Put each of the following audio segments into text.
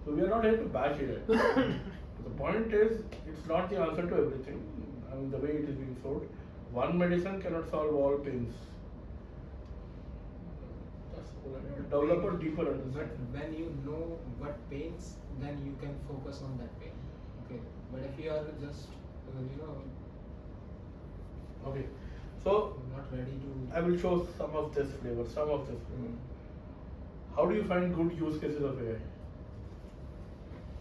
So we are not here to bash AI. The point is, it's not the answer to everything. I mean, the way it is being sold, one medicine cannot solve all pains. Develop a deeper understanding. But when you know what pains, then you can focus on that pain. Okay. But if you are just, Okay. So not ready to. I will show some of this flavor. How do you find good use cases of AI?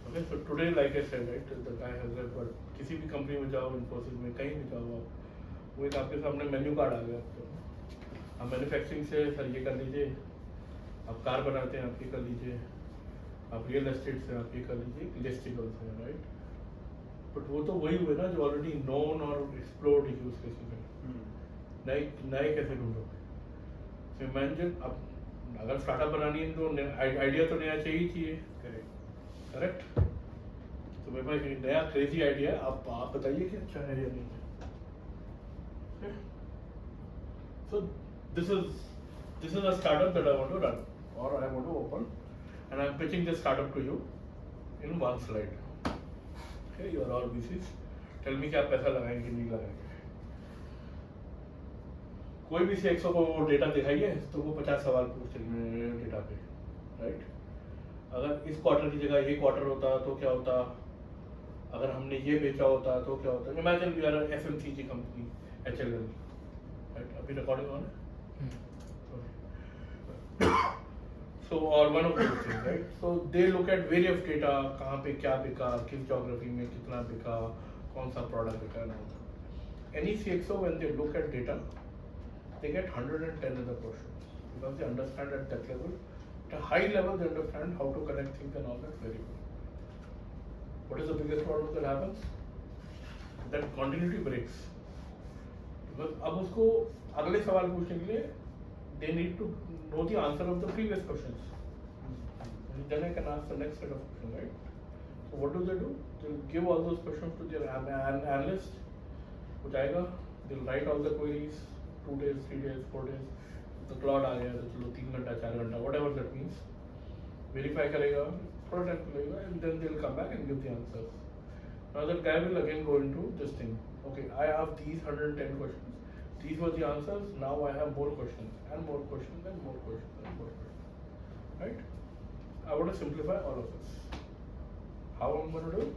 Okay, so today, like I said, right, the guy has a but किसी भी company में जाओ, इन्फोसिस में कहीं भी जाओ, वो एक आपके सामने मेन्यू कार्ड आ गया आपको. आप मैन्युफैक्चरिंग से सर ये कर लीजिए, आप कार बनाते हैं आप ये कर लीजिए, आप रियल एस्टेट से आप ये कर लीजिए, इलेक्ट्रिकल से, राइट. बट वो तो वही हुए ना जो ऑलरेडी नोन और एक्सप्लोर्ड यूज केसेस हैं. नए कैसे ढूंढोगे? तो इमेजिन अब अगर स्टार्टअप बनानी है तो आइडिया तो नया चाहिए. करेक्ट. तो मेरे पास एक नया क्रेजी आइडिया है, आप बताइए कि अच्छा है या नहीं है. So this is a startup that I want to run or I want to open, and I'm pitching this startup to you in one slide. Okay, you are all VCs. Tell me कि आप पैसा लगाएंगे नहीं लगाएंगे. कोई भी CXO को data दिखाइए तो वो 50 सवाल पूछेंगे डेटा पे, राइट. अगर इस क्वार्टर की जगह ये क्वार्टर होता तो क्या होता, अगर हमने ये बेचा होता तो क्या होता. Imagine we are FMCG company HLL, right. अभी रिकॉर्डिंग ऑन है. So or one of those things, right? So they look at various data, कहाँ पे क्या बिका, किस geography में कितना बिका, कौन सा product बिका ना. Any CXO when they look at data, they get 110 other questions because they understand at that level. At a high level, they understand how to connect things and all that very well. What is the biggest problem that happens? That continuity breaks. Because अब उसको अगले सवाल पूछने के लिए they need to know the answer of the previous questions. And then I can ask the next set of questions, right? So what do? They'll give all those questions to their analyst. वो जाएगा, they'll write all the queries, 2 days, 3 days, 4 days. The cloud आ गया तो चलो 3 घंटा 4 घंटा whatever that means. Verify करेगा, थोड़ा time लगेगा, and then they'll come back and give the answers. Now that guy will again go into this thing. Okay, I have these 110 questions. These were the answers. Now I have more questions and more questions and more questions and more questions. Right? I want to simplify all of this. How I'm going to do?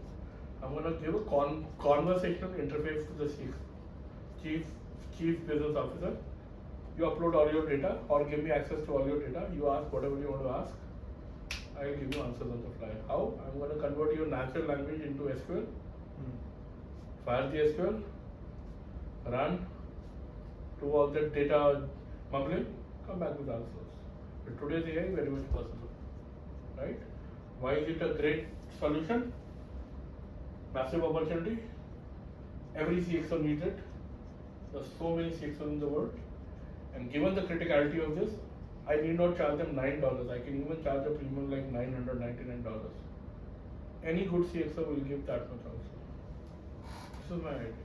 I'm going to give a conversational interface to the chief business officer. You upload all your data or give me access to all your data. You ask whatever you want to ask. I'll give you answers on the fly. How? I'm going to convert your natural language into SQL. Fire the SQL. Run. Do all that data mumbling, come back with answers. But today's AI very much possible, right? Why is it a great solution? Massive opportunity. Every CXO needs it. There's so many CXOs in the world, and given the criticality of this, I need not charge them $9. I can even charge a premium like $999. Any good CXO will give that much also. This is my idea.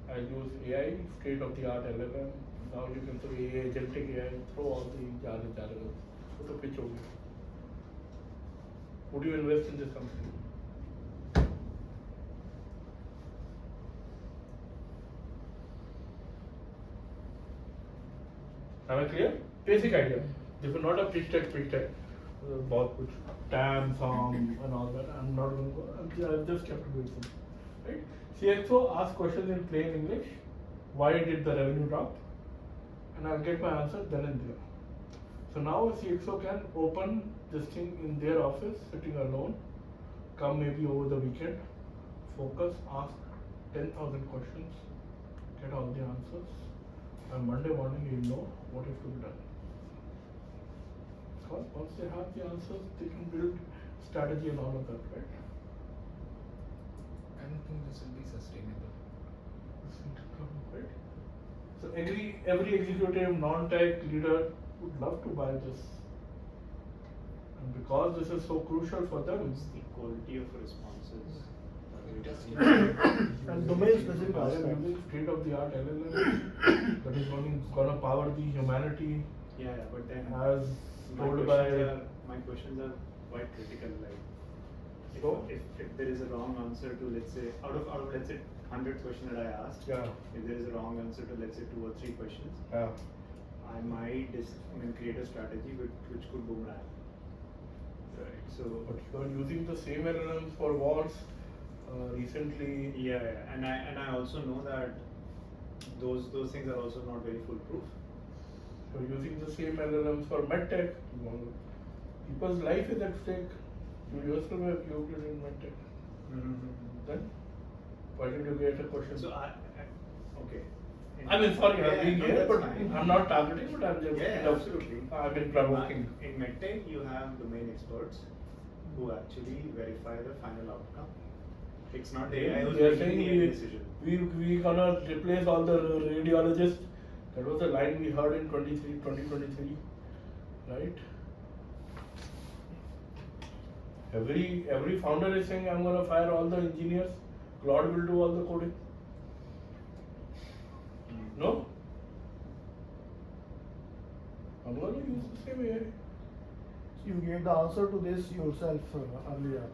I'll use AI, state-of-the-art LLM. Now you can throw AI, agentic AI, throw all the jargons. So the pitch over. Would you invest in this company? Am I clear? Basic idea. This is not a pitch tech. बहुत कुछ TAM, SOM and all that. I'm not going to go. I've just kept it simple, right? CXO asks questions in plain English. Why did the revenue drop? And I'll get my answer then and there. So now a CXO can open this thing in their office, sitting alone, come maybe over the weekend, focus, ask 10,000 questions, get all the answers. On Monday morning, you'll know what is to be done. Because once they have the answers, they can build strategy and all of that, right? I don't think this will be sustainable. Right? So every executive, non-tech leader would love to buy this. And because this is so crucial for them, it's the quality of responses. And domain specific using state-of-the-art LLM that is going to power the humanity. Yeah, but then as told by. My questions are quite critical. Like, So? if there is a wrong answer to, let's say, out of let's say 100 questions that I asked, Yeah. if there is a wrong answer to, let's say, 2 or 3 questions, Yeah. I might create a strategy which could boomerang. Right. So. But you are using the same LLMs for wars recently. Yeah, and I also know that those things are also not very foolproof. You're using the same LLMs for medtech. People's life is at stake. You yourself have used it in medtech. Then why did you get a question? So okay. I mean, sorry, I'm being no, here, that's but fine. I'm not targeting, but I'm just Absolutely. I've been provoking. In medtech, you have domain experts who actually verify the final outcome. It's not the AI who's They are making saying the decision. we gonna replace all the radiologists. That was the line we heard in 2023, right? Every founder is saying I'm gonna fire all the engineers. Claude will do all the coding. No? I'm gonna use the same AI. You gave the answer to this yourself earlier,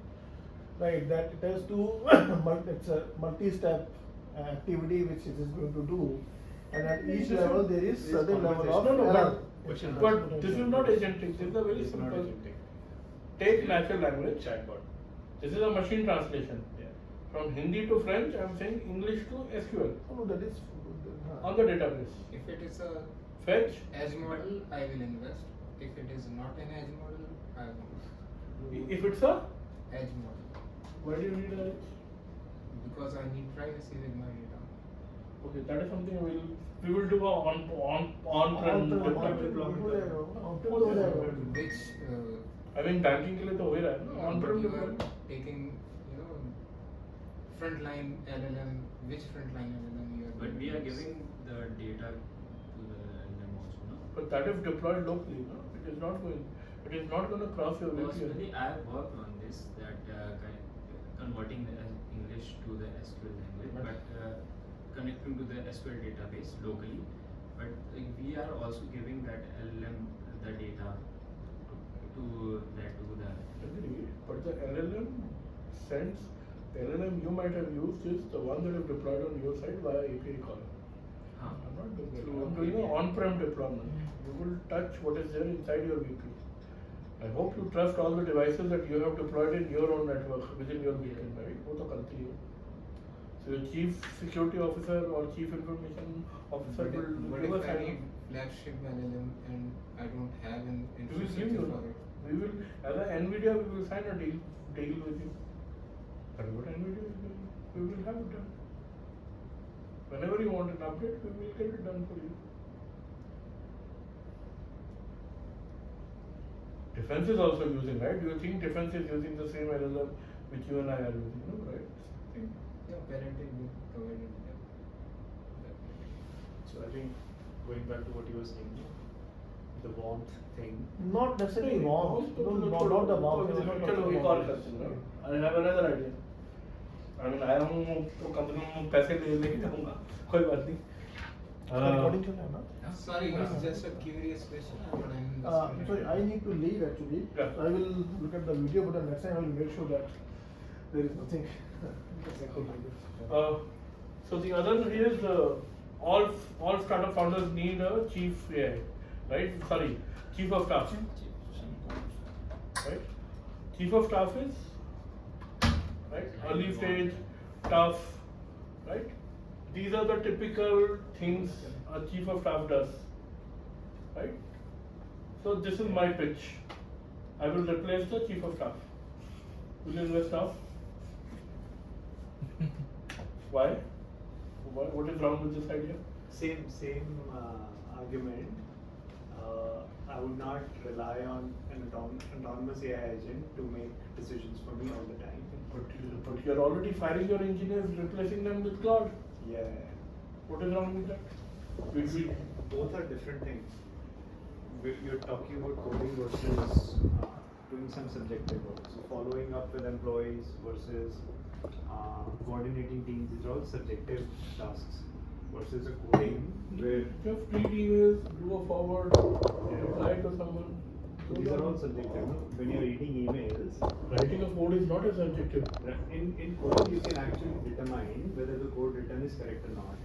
right? That it has to it's a multi-step activity which it is going to do, and at each level there is certain level of No, error. but this is not agentic. This is a very It's not simple. agentic. Take natural language. Chatbot. This is a machine translation. Yeah. From Hindi to French, I'm saying English to SQL Oh, that is on the database. If it is a Fetch. edge model, I will invest. If it is not an edge model, I won't. If it's a, Edge model. why do you need a? Because I need privacy with my data. Okay, that is something we will do a on-prem deployment. Which I mean banking के लिए तो हो ही रहा है ना on-prem you are deployment. taking, frontline LLM, which frontline LLM you are But we are doing this? giving the data to the LLM also, no? But that is deployed locally, no? It is not going to cross your Personally, VPN. I have worked on this, that converting the English to the SQL language, but connecting to the SQL database locally. But we are also giving that LLM the data to the. Agreed. But the LLM sends, the LLM you might have used is the one that is deployed on your side via API call. Huh. I'm not doing that. Through I'm doing an API. on-prem deployment. You will touch what is there inside your VPN. I hope you trust all the devices that you have deployed in your own network within your VPN, right? वो तो करती है. So your chief security officer or chief information officer But will if give us I need flagship LLM and I don't have an We will give infrastructure you. for it. We will, as an NVIDIA, we will sign a deal with you. But what NVIDIA is doing, we will have it done. Whenever you want an update, we will get it done for you. Defense is also using, right? Do you think defense is using the same LLM which you and I are using, no? Right? Yeah, parenting will provide it. So I think going back to what you were saying, the warmth thing. Not necessarily wrong. No, not the wrong. It is not चलो एक और करते हैं, right? I have another idea. I mean, आया हूँ तो कम से कम पैसे लेके जाऊँगा, कोई बात नहीं. Recording चल रहा है ना? Sorry, it's just a curious question. Sorry, I need to leave actually. Yeah. I will look at the video, but the next time I will make sure that there is nothing. So the other is all startup founders need a chief AI, right? Sorry, chief of staff. Right? Chief of staff is right early stage, tough, right? These are the typical things a chief of staff does, right? So this is my pitch. I will replace the chief of staff. Will you invest now? Why? What is wrong with this idea? Same argument. I would not rely on an autonomous AI agent to make decisions for me all the time. But you're already firing your engineers, replacing them with cloud. Yeah. What is wrong with that? Both are different things. You're talking about coding versus doing some subjective work. So following up with employees versus coordinating teams, these are all subjective tasks. Versus a coding where Just read emails, do a forward, reply to someone. So So these are all subjective. No? When you're reading emails, Writing a code is not as subjective. in code you can actually determine whether the code written is correct or not.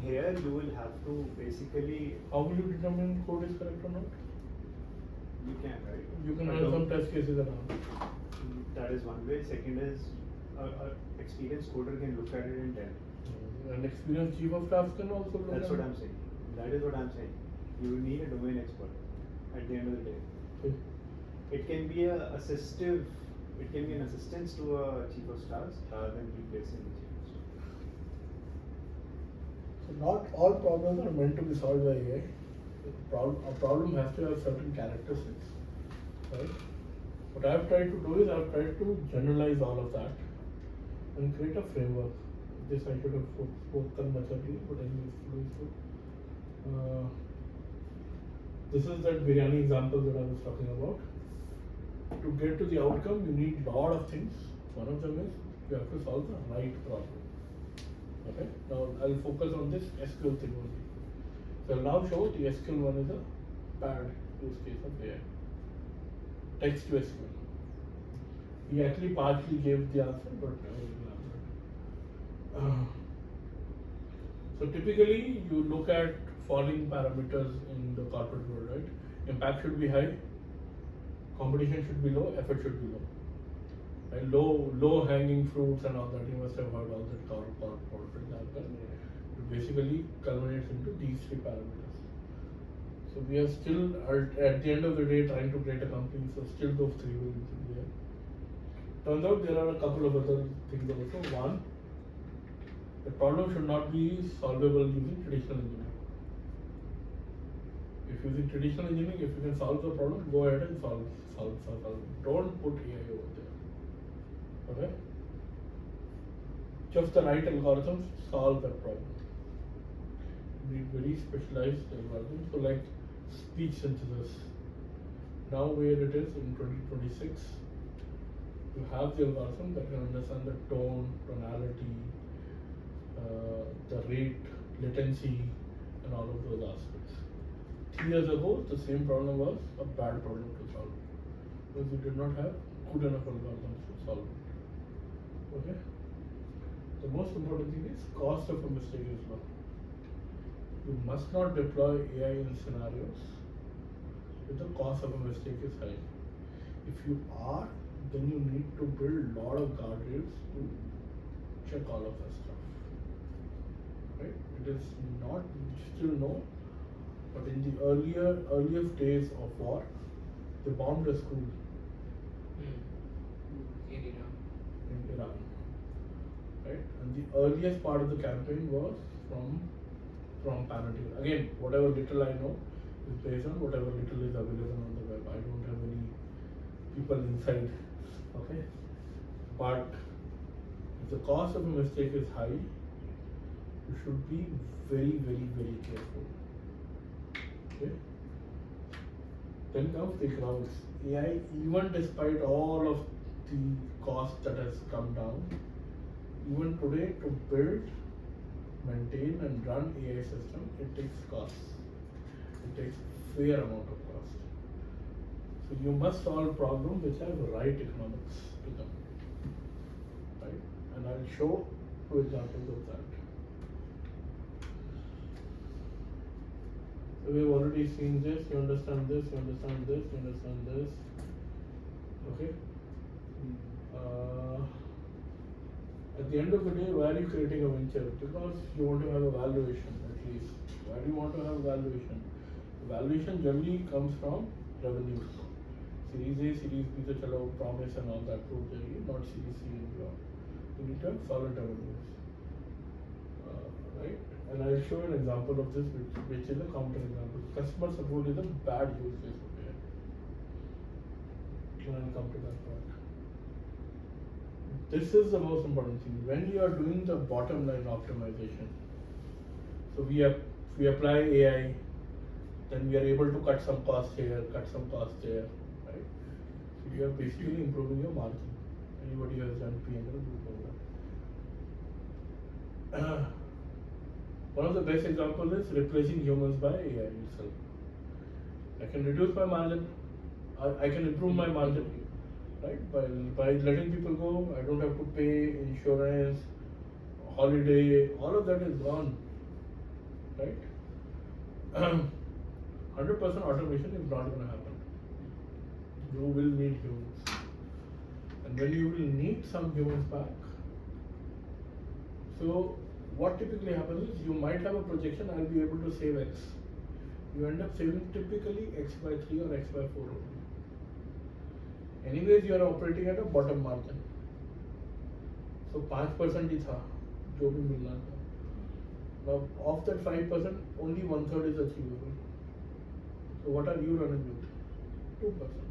Here you will have to basically, How will you determine code is correct or not? you can, right? You can But run some don't- test cases around. That is one way. Second is, a experienced coder can look at it and tell. An experienced chief of staff can also look That's at what it. I'm saying. That is what I'm saying. You will need a domain expert at the end of the day. Okay. It can be an assistance to a chief of staff rather than replacing the chief of staff. So not all problems are meant to be solved by AI. A problem has to have certain characteristics, right? What I've tried to do is I've tried to generalize all of that and create a framework. This I should have spoken much earlier, but anyways, flowing through. This is that biryani example that I was talking about. To get to the outcome, you need lot of things. One of them is you have to solve the right problem. Okay. Now I'll focus on this SQL thing only. So I'll now show the SQL one is a bad use case of AI. Text to SQL. He actually partially gave the answer, but I will elaborate. So typically you look at following parameters in the corporate world, right? Impact should be high, competition should be low, effort should be low. Right? Low hanging fruits and all that, you must have heard all that corporate jargon. It basically culminates into these three parameters. So we are still at the end of the day trying to create a company, so still those three will be there. Turns out there are a couple of other things also. One, the problem should not be solvable using traditional engineering. If using traditional engineering, if you can solve the problem, go ahead and solve it. Don't put AI over there. Okay? Just the right algorithms solve that problem. You need very specialized algorithms. So like speech synthesis. Now where it is in 2026, you have the algorithm that can understand the tone, tonality, the rate, latency, and all of those aspects. 3 years ago, the same problem was a bad problem to solve because we did not have good enough algorithms to solve it. Okay? The most important thing is cost of a mistake is low. You must not deploy AI in scenarios if the cost of a mistake is high. If you are, then you need to build a lot of guardrails to check all of that stuff. Right? It is not still no, but in the earliest days of war, they bombed a school in Iran. Right? And the earliest part of the campaign was from Palantir. Again, whatever little I know is based on whatever little is available on the web. I don't have any people inside. Okay? But if the cost of a mistake is high, you should be very, very, very careful. Okay? Then comes the economics. AI, even despite all of the cost that has come down, even today to build, maintain and run AI system, it takes costs. It takes fair amount of cost. So you must solve problems which have right economics to them. Right? And I'll show 2 examples of that. So we've already seen this, you understand this, you understand this, you understand this. Okay? At the end of the day, why are you creating a venture? Because you want to have a valuation at least. Why do you want to have a valuation? The valuation generally comes from revenues. Series A, Series B, the chalo promise and all that prove not Series C and beyond. You need to have solid revenues. Right? And I'll show you an example of this, which is a counter example. Customer support is a bad use case of AI. And I'll come to that part. This is the most important thing. When you are doing the bottom line optimization, so we apply AI, then we are able to cut some cost here, cut some cost there, right? So you are basically improving your margin. Anybody who has done P&L will know that. One of the best examples is replacing humans by AI itself. I can reduce my margin I can improve my margin, right? By letting people go, I don't have to pay insurance, holiday, all of that is gone, right? 100% automation is not going to happen. You will need humans, and when you will need some humans back, so what typically happens is you might have a projection, I'll be able to save X. You end up saving typically X by 3 or X by 4 only. Anyways, you are operating at a bottom margin. So 5% ही था जो भी मिलना था. Now of that 5%, only 1/3 is achievable. So what are you running with? 2%.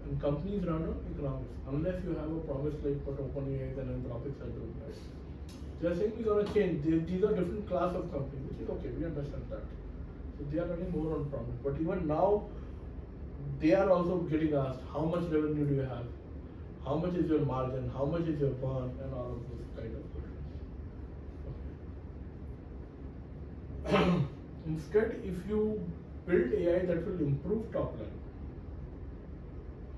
And companies run on economics, unless you have a promise like what OpenAI and Anthropic are doing, right? They are saying we're going to change. These are different class of companies, which is okay, we understand that. So they are running more on promise. But even now, they are also getting asked, how much revenue do you have? How much is your margin? How much is your burn? And all of those kind of questions. Okay. Instead, if you build AI that will improve top line,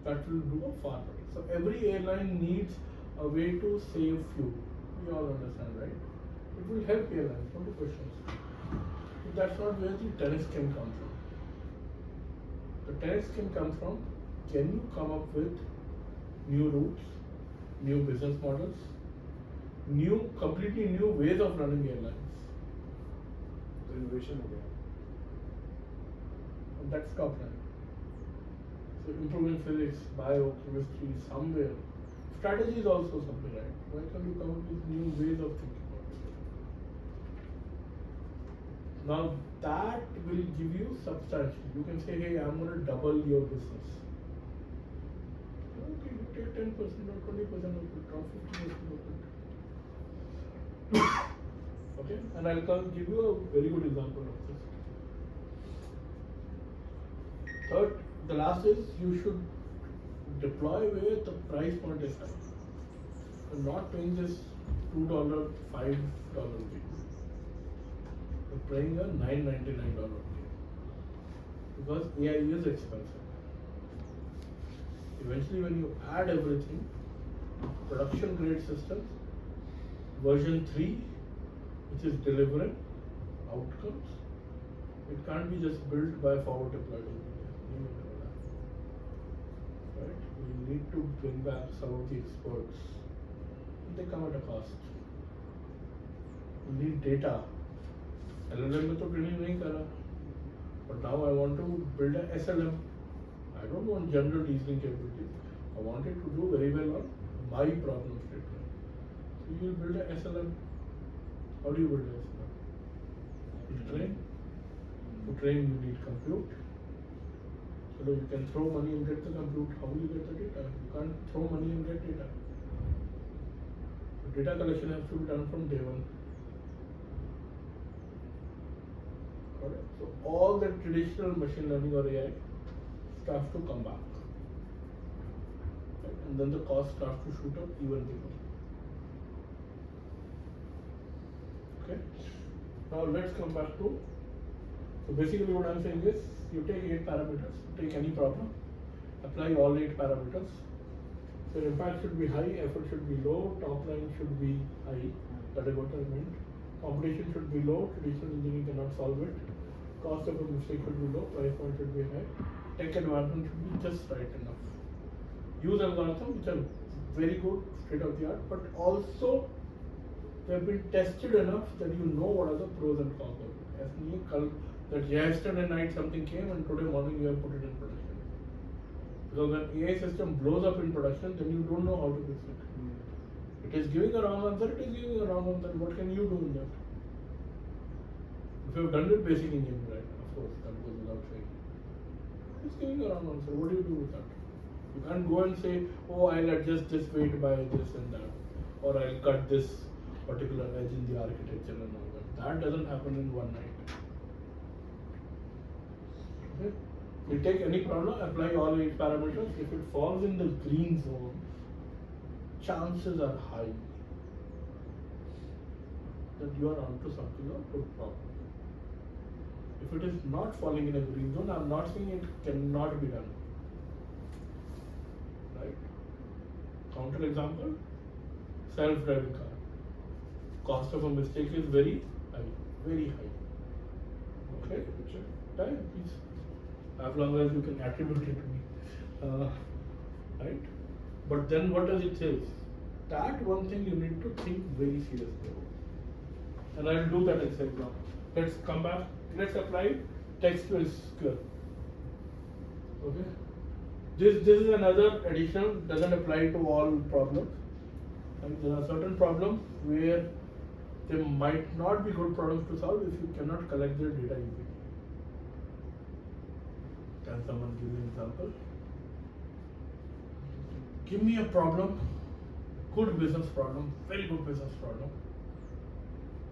that will do a far better. So every airline needs a way to save fuel. We all understand, right? It will help airlines, no questions. But that's not where the tennis can come from. The tennis can come from, can you come up with new routes, new business models, completely new ways of running airlines. The innovation again. And that's top line. So improving physics, biochemistry, somewhere. Strategy is also something, right? Why can't you come up with new ways of thinking about it? Now that will give you substantial. You can say, hey, I'm going to double your business. Okay, you take 10% or 20% of it, or 50% of it. Okay, and I'll give you a very good example of this. Third, the last is you should deploy where the price point is high. You're not paying this $2, $5 fee. You're paying a $9.99 fee. Because AI is expensive. Eventually when you add everything, production grade systems, version 3, which is delivering outcomes, it can't be just built by forward deployed engineers. Right? We need to bring back some of the experts. They come at a cost. We need data. LLM में तो training नहीं करा. But now I want to build a SLM. I don't want general reasoning capabilities. I want it to do very well on my problem statement. So you will build a SLM. How do you build a SLM? You train. To train you need compute. So you can throw money and get the compute. How will you get the data? You can't throw money and get data. The data collection has to be done from day one. Correct? So all the traditional machine learning or AI starts to come back. Right? And then the cost starts to shoot up even bigger. Okay? Now let's come back to, so basically what I'm saying is, you take 8 parameters, take any problem, apply all 8 parameters. So impact should be high, effort should be low, top line should be high, that is what I meant. Competition should be low, traditional engineering cannot solve it. Cost of a mistake should be low, price point should be high. Tech environment should be just right enough. Use algorithms which are very good, state of the art, but also they have been tested enough that you know what are the pros and cons of it. As that yesterday night something came and today morning you have put it in production. Because when AI system blows up in production, then you don't know how to fix it. It is giving a wrong answer, it is giving a wrong answer. What can you do in that? If you have done it basic engineering, right? Of course, that goes without saying. It's giving a wrong answer. What do you do with that? You can't go and say, oh, I'll adjust this weight by this and that, or I'll cut this particular edge in the architecture and all that. That doesn't happen in one night. Okay? You take any problem, apply all 8 parameters. If it falls in the green zone, chances are high that you are onto something or good problem. If it is not falling in a green zone, I'm not saying it cannot be done. Right? Counter example, self-driving car. Cost of a mistake is very high, very high. Okay? Right? Please. As long as you can attribute it to me. Right? But then what does it say? That one thing you need to think very seriously about. And I'll do that exercise now. Let's come back. Let's apply text to SQL. Okay. This is another addition. Doesn't apply to all problems. And there are certain problems where they might not be good problems to solve if you cannot collect their data easily. Can someone give me an example? Give me a problem, good business problem, very good business problem,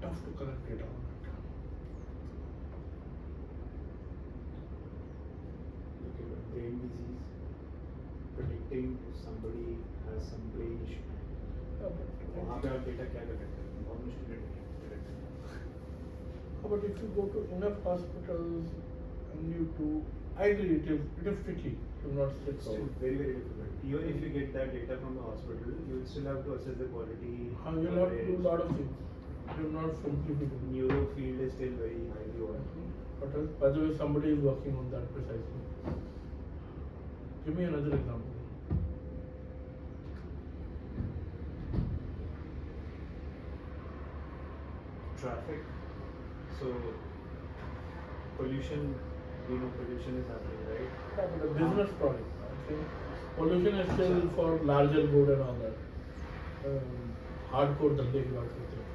tough to collect data on it. Okay, but brain disease, predicting if somebody has some brain issue. वहाँ पे आप data क्या collect करेंगे? बहुत मुश्किल है detect करना। But if you go to enough hospitals and you do, I agree, it is tricky to not It's sit still very, very difficult. Even if you get that data from the hospital, you will still have to assess the quality. You'll have to do a lot of things. You will not simply be doing. Neuro field is still very highly oriented. But by the way, somebody is working on that precisely. Give me another example. Traffic. So pollution, we know pollution is happening, right? Yeah, but the business problem. I think pollution is still for larger good and all that. Hardcore धंधे की बात करते हैं.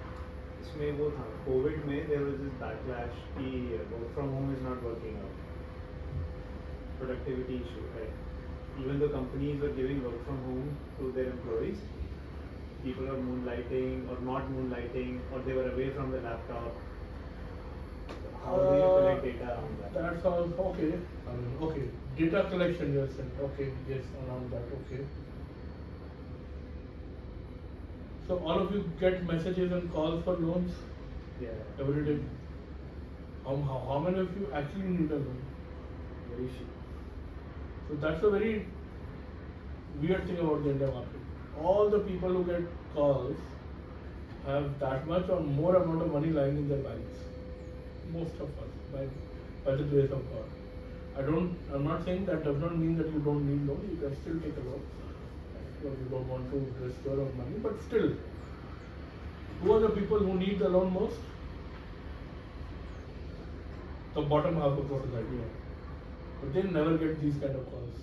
इसमें वो था Covid में there was this backlash कि work from home is not working out. Productivity issue, right? Even though companies were giving work from home to their employees, people are moonlighting or not moonlighting, or they were away from the laptop. How do you collect data around that? That's all okay. Okay, data collection you are saying. Okay, yes, around that. Okay. So all of you get messages and calls for loans Yeah. every day. How many of you actually need a loan? Very few. So that's a very weird thing about the India market. All the people who get calls have that much or more amount of money lying in their banks. Most of us, by the grace of God. I'm not saying that does not mean that you don't need loan. You can still take a loan. Because you don't want to risk your own money. But still, who are the people who need the loan most? The bottom half of the society. But they never get these kind of calls.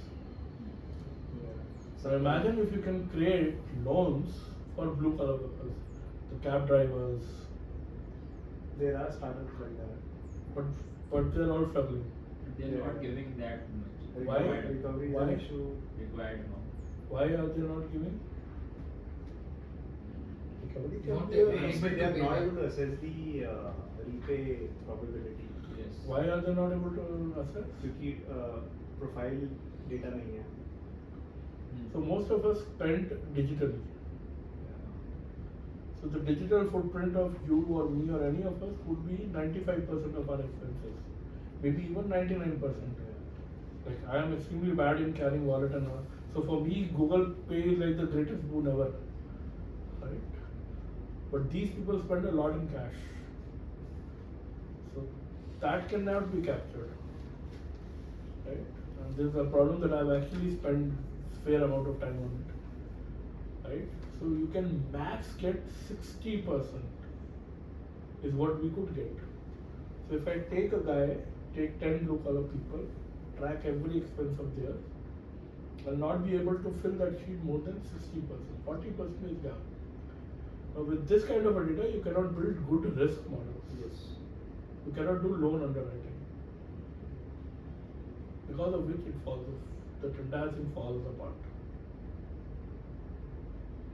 So imagine if you can create loans for blue collar workers, the cab drivers, There are startups like that. but they're all struggling. They're Yeah. not giving that much. Why? Recovery is Why? an issue. Required amount. Why are they not giving? Want They to are pay not back. able to assess the repay probability. Yes. Why are they not able to assess? क्योंकि profile data नहीं है. So most of us spend digitally. So the digital footprint of you or me or any of us would be 95% of our expenses, maybe even 99%. Like I am extremely bad in carrying wallet and all. So for me, Google Pay is like the greatest boon ever, right? But these people spend a lot in cash, so that cannot be captured, right? And this is a problem that I've actually spent fair amount of time on it, right? So you can max get 60% is what we could get. So if I take 10 blue collar people, track every expense of theirs, I'll not be able to fill that sheet more than 60%. 40% is gap. Now with this kind of a data, you cannot build good risk models. Yes. You cannot do loan underwriting. Because of which the entire thing falls apart.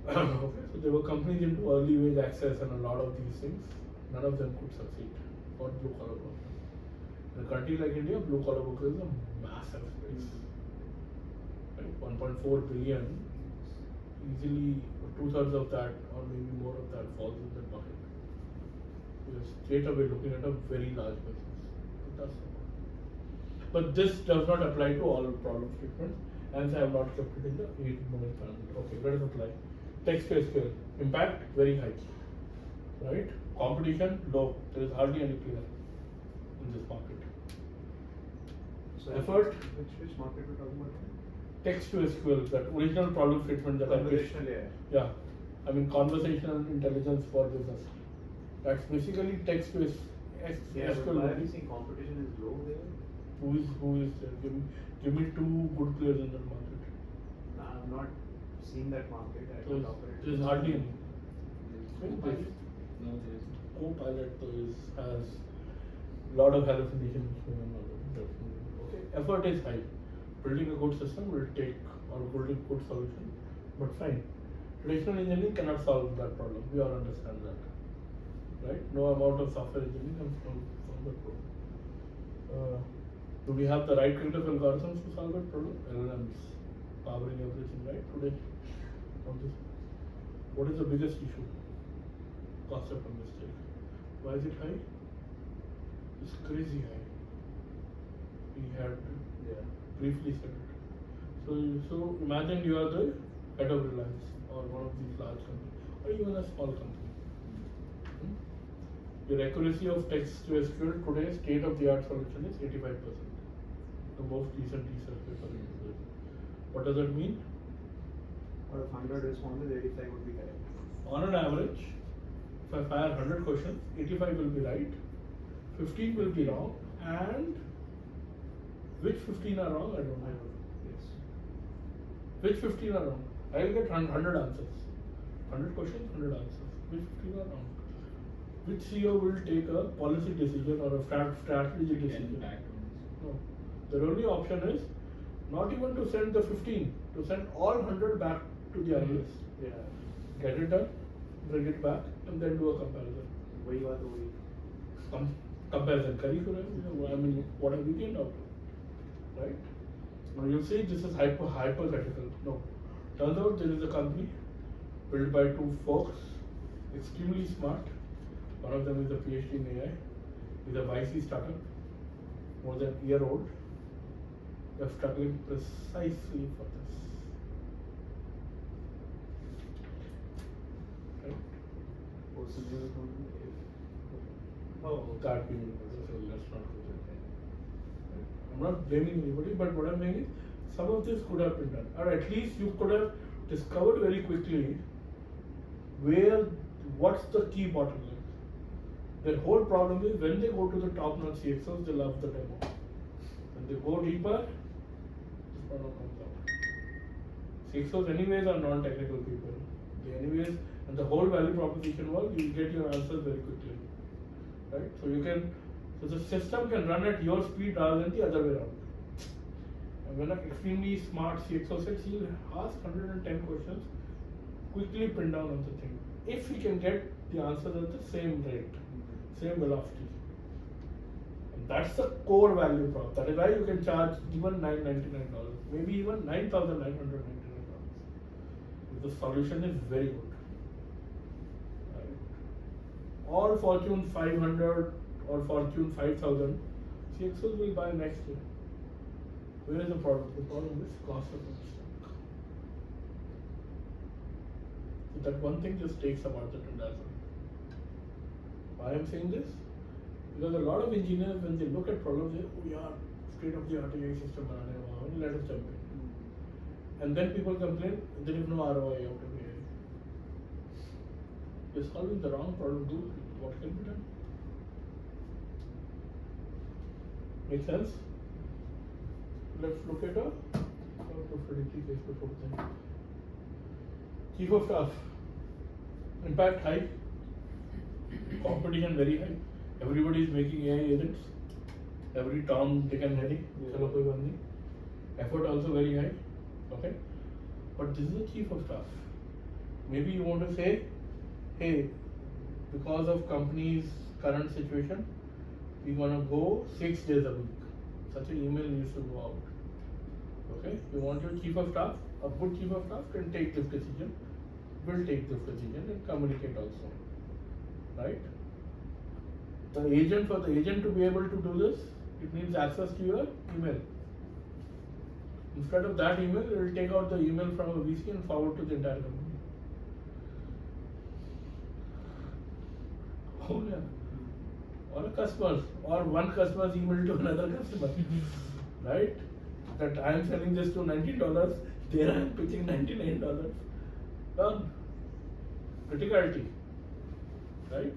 Okay, so there were companies into early wage access and a lot of these things. None of them could succeed for blue collar workers. In a country like India, blue collar workers is a massive space. Right? 1.4 billion, easily 2/3 of that or maybe more of that falls in that bucket. We are straight away looking at a very large business. does. But this does not apply to all problem statements, hence I have not kept it in the 8-moment parameter. Okay, let us apply. Text to SQL, impact very high, right? Competition low, there is hardly any player in this market. So Effort. Which market we're talking about? Text to SQL, that original problem statement that I pitched. Conversational AI. Yeah, I mean conversational intelligence for business. That's basically text to Yeah, but SQL. why are we seeing competition is low there? Who is there? Give me 2 good players in that market. I've not seen that market. I So don't operate. there's hardly any. Copilot? No, there isn't. Copilot has lot of hallucinations going on. Okay, effort is high. Building a good system will take, or building a good solution, but fine. Traditional engineering cannot solve that problem. We all understand that, right? No amount of software engineering can solve that problem. Do we have the right kind of algorithms to solve that problem? LLMs powering everything, right? Today, what is the biggest issue? Cost of a mistake. Why is it high? It's crazy high. We had briefly said it. So imagine you are the head of Reliance or one of these large companies, or even a small company. Your accuracy of text to SQL today, state of the art solution is 85%. The most recent research paper into this. What does that mean? Out of 100 responses, 85 would be correct. On an average, if I fire 100 questions, 85 will be right, 15 will be wrong, and which 15 are wrong, I don't know. Yes. Which 15 are wrong? I will get 100 answers. 100 questions, 100 answers. Which 15 are wrong? Which CEO will take a policy decision or a strategy decision? No. The only option is not even to send the 15, to send all 100 back to the analyst. Yeah. Get it done, bring it back, and then do a comparison. वही बात हो गई. Comparison करी फिर I mean, what have we gained out of it? Right? Now you'll say this is hypothetical. No. Turns out there is a company built by 2 folks, extremely smart. One of them is a PhD in AI. He's a YC startup, more than a year old. They're struggling precisely for this. Right? What's the name of the company? Oh, that we will so let's not go there. I'm not blaming anybody, but what I'm saying is some of this could have been done. Or at least you could have discovered very quickly what's the key bottleneck. Their whole problem is when they go to the top-notch CXOs, they love the demo. When they go deeper, this problem comes out. CXOs anyways are non-technical people. They anyways, and the whole value proposition was you get your answers very quickly. Right? So the system can run at your speed rather than the other way around. And when an extremely smart CXO sits, he'll ask 110 questions, quickly pin down on the thing. If he can get the answers at the same rate, same velocity. And that's the core value prop. That is why you can charge even $999, maybe even $9,999. The solution is very good. All Fortune 500 or Fortune 5000 CXOs will buy next year. Where is the problem? The problem is cost of ownership. So that one thing just takes apart the transaction. Why I'm saying this? Because a lot of engineers, when they look at problems, they say, oh yeah, state-of-the-art AI system banane wala, let us jump in. And then people complain, there is no ROI out of AI. You're solving the wrong problem, dude. What can be done? Make sense? Let's look at a Chief of Staff. Impact high. Competition very high. Everybody is making AI agents. Every Tom, Dick and Harry. Chalo koi baat nahi. Effort also very high. Okay? But this is the Chief of Staff. Maybe you want to say, hey, because of company's current situation, we're gonna go 6 days a week. Such an email needs to go out. Okay? You want your Chief of Staff, a good Chief of Staff can take this decision, will take this decision and communicate also. Right? The agent, for the agent to be able to do this, It needs access to your email. Instead of that email, it will take out the email from a VC and forward to the entire company. Oh yeah. Or a customer, or one customer's email to another customer, right? That I am selling this to $19, there I am pitching $99. Done. Criticality, right?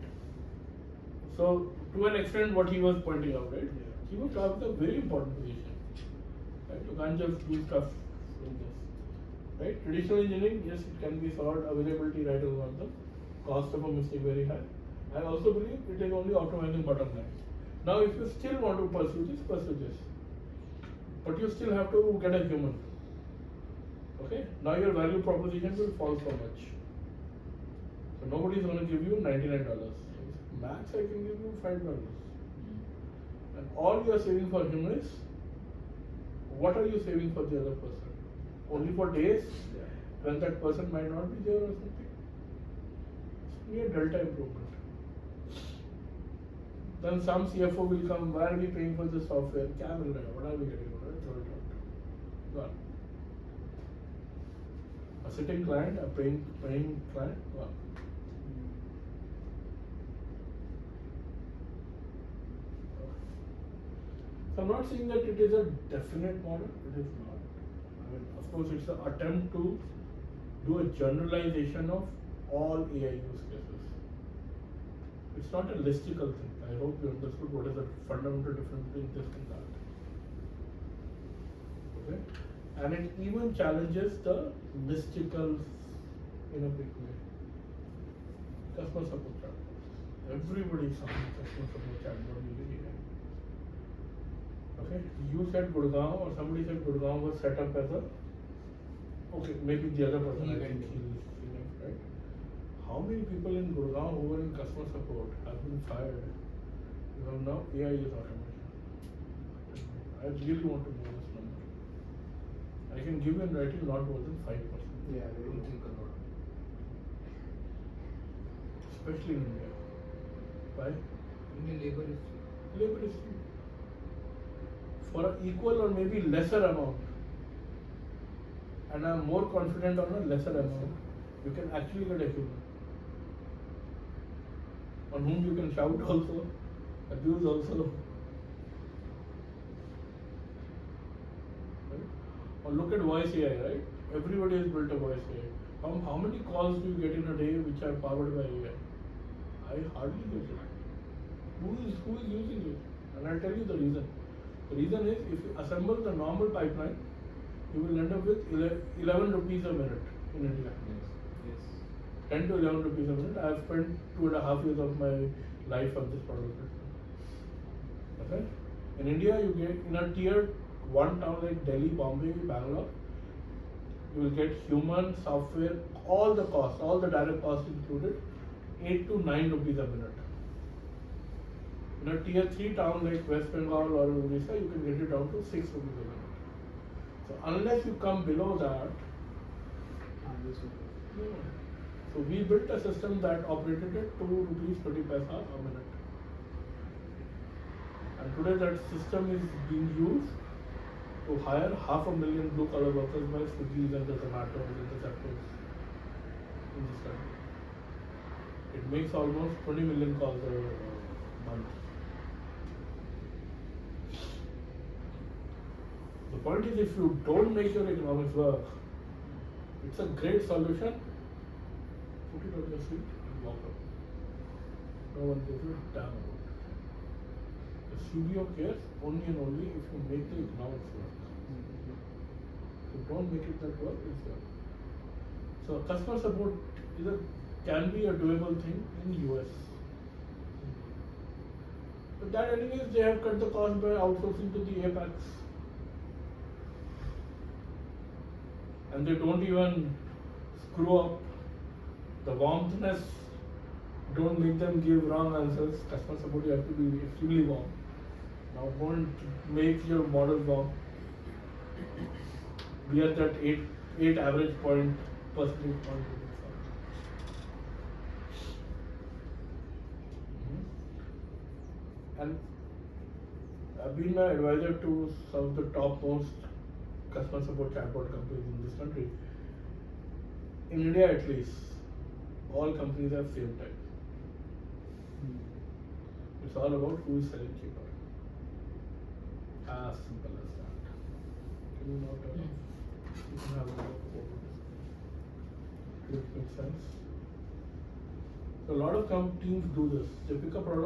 So to an extent, what he was pointing out, right? He was talking a very important position. Right? You can't just do stuff in this. Right? Traditional engineering, yes, it can be solved, availability right over the cost of a mistake very high. I also believe it is only optimizing bottom line. Now if you still want to pursue this, pursue this. But you still have to get a human. Okay? Now your value proposition will fall so much. So nobody is going to give you $99. Max I can give you $5. And all you are saving for him is, what are you saving for the other person? Only for days when that person might not be there or something. It's only a delta improvement. Then some CFO will come, why are we paying for the software? What are we getting? Throw it out. Gone. A sitting client, a paying client, gone. So I'm not saying that it is a definite model, it is not. I mean, of course, it's an attempt to do a generalization of all AI use cases. It's not a listicle thing. I hope you understood what is the fundamental difference between this and that. Okay? And it even challenges the listicles in a big way. Customer support chatbots. Everybody is on customer support chatbot using AI. Okay? You said Gurgaon or somebody said Gurgaon was set up as a, okay, maybe the other person, I think he left, right? How many people in Gurgaon who were in customer support have been fired? Because now AI is automation. I really want to know this number. I can give you in writing not more than 5%. Yeah, I don't think a lot. Especially in India. Why? Indian labor is cheap. Labor is cheap. For an equal or maybe lesser amount, and I'm more confident on a lesser amount, you can actually get a human. On whom you can shout also, abuse also. Right? Or look at voice AI, right? Everybody has built a voice AI. How many calls do you get in a day which are powered by AI? I hardly get it. Who is using it? And I'll tell you the reason. The reason is, if you assemble the normal pipeline, you will end up with 11 rupees a minute in India. Yes. 10 to 11 rupees a minute. I have spent 2.5 years of my life on this product. Okay? In India, you get in a tier 1 town like Delhi, Bombay, Bangalore, you will get human, software, all the costs, all the direct costs included, 8 to 9 rupees a minute. In a tier 3 town like West Bengal or Odisha, you can get it down to 6 rupees a minute. So unless you come below that, so we built a system that operated at 2 rupees 30 paisa a minute. And today that system is being used to hire 500,000 blue collar workers by Swiggy's and the Zomatos and the Zeptos in this country. It makes almost 20 million calls a month. The point is, if you don't make your economics work, it's a great solution. Put it on your seat and walk out. No one gives you a damn about it. The CBO cares only and only if you make the economics work. If you don't make it that work, it's work. So customer support can be a doable thing in US. But that anyways, they have cut the cost by outsourcing to the Apex. And they don't even screw up the warmthness, don't make them give wrong answers. Customer support, you have to be extremely warm. Now don't make your model warm. Be at that 8 average point, percentage point. And I've been an advisor to some of the topmost customer support chatbot companies in this country. In India at least, all companies have same type. It's all about who is selling cheaper. As simple as that. Can you not you can have a look over this. Does it make sense? So a lot of companies do this. They pick a product